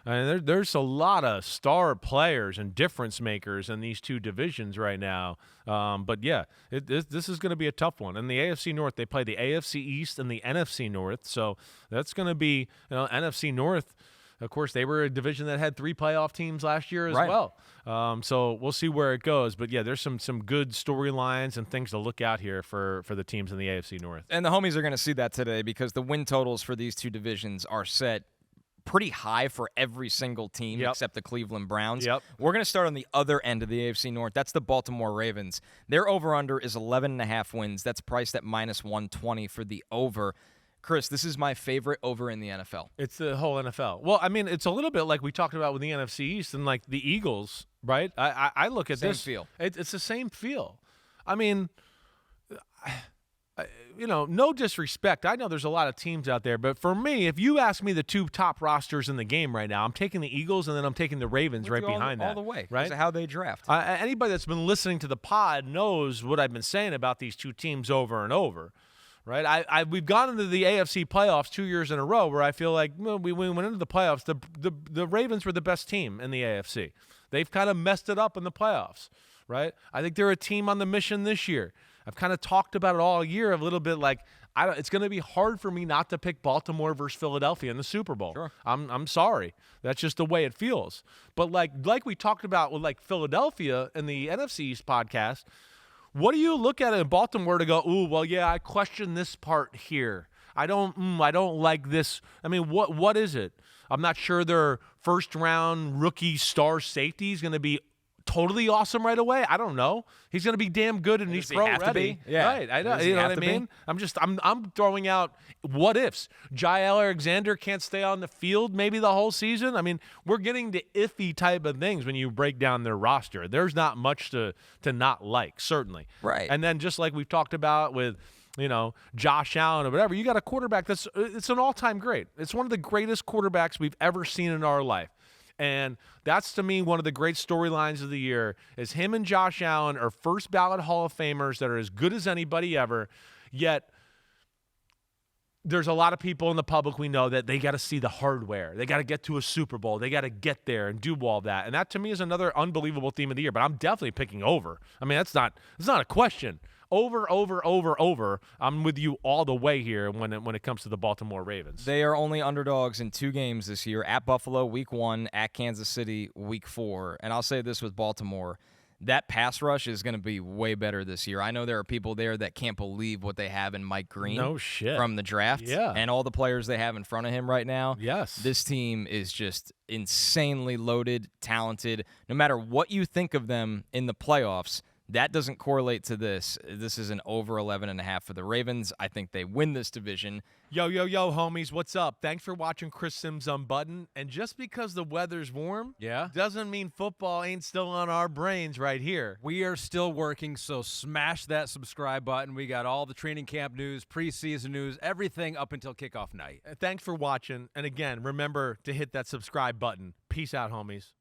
I mean, there's a lot of star players and difference makers in these two divisions right now. But yeah, this is going to be a tough one. In the AFC North, they play the AFC East and the NFC North, so that's going to be NFC North. Of course, they were a division that had 3 playoff teams last year as well. So we'll see where it goes. But, yeah, there's some good storylines and things to look out here for the teams in the AFC North. And the homies are going to see that today because the win totals for these two divisions are set pretty high for every single team except the Cleveland Browns. We're going to start on the other end of the AFC North. That's the Baltimore Ravens. Their over-under is 11.5 wins. That's priced at -120 for the over. Cris, this is my favorite over in the NFL. It's the whole NFL. Well, I mean, it's a little bit like we talked about with the NFC East and like the Eagles, right? I look at this. Same feel. It's the same feel. I mean, no disrespect. I know there's a lot of teams out there, but for me, if you ask me the 2 top rosters in the game right now, I'm taking the Eagles and then I'm taking the Ravens right behind that. All the way, right? Because of how they draft. Anybody that's been listening to the pod knows what I've been saying about these 2 teams over and over. Right, we've gone into the AFC playoffs 2 years in a row where I feel like we went into the playoffs. The Ravens were the best team in the AFC. They've kind of messed it up in the playoffs, right? I think they're a team on the mission this year. I've kind of talked about it all year a little bit. Like it's going to be hard for me not to pick Baltimore versus Philadelphia in the Super Bowl. Sure. I'm sorry. That's just the way it feels. But like we talked about with like Philadelphia in the NFC East podcast. What do you look at in Baltimore to go, ooh, well, yeah, I question this part here. I don't like this. I mean, what is it? I'm not sure their first-round rookie star safety is going to be totally awesome right away. I don't know. He's going to be damn good and he's pro ready. Yeah. Right. I know. You know what I mean? I'm throwing out what ifs. Jael Alexander can't stay on the field maybe the whole season. I mean, we're getting to iffy type of things when you break down their roster. There's not much to not like, certainly. Right. And then just like we've talked about with Josh Allen or whatever, you got a quarterback it's an all-time great. It's one of the greatest quarterbacks we've ever seen in our life. And that's, to me, one of the great storylines of the year is him and Josh Allen are first-ballot Hall of Famers that are as good as anybody ever, yet there's a lot of people in the public we know that they got to see the hardware. They got to get to a Super Bowl. They got to get there and do all that. And that, to me, is another unbelievable theme of the year. But I'm definitely picking over. I mean, it's not a question. Over. I'm with you all the way here when it comes to the Baltimore Ravens. They are only underdogs in 2 games this year, at Buffalo week 1, at Kansas City week 4. And I'll say this with Baltimore, that pass rush is going to be way better this year. I know there are people there that can't believe what they have in Mike Green. No shit. From the draft. Yeah. And all the players they have in front of him right now. Yes. This team is just insanely loaded, talented. No matter what you think of them in the playoffs, that doesn't correlate to this. This is an over 11.5 for the Ravens. I think they win this division. Yo, homies, what's up? Thanks for watching Cris Simms Unbuttoned. And just because the weather's warm doesn't mean football ain't still on our brains right here. We are still working, so smash that subscribe button. We got all the training camp news, preseason news, everything up until kickoff night. Thanks for watching. And again, remember to hit that subscribe button. Peace out, homies.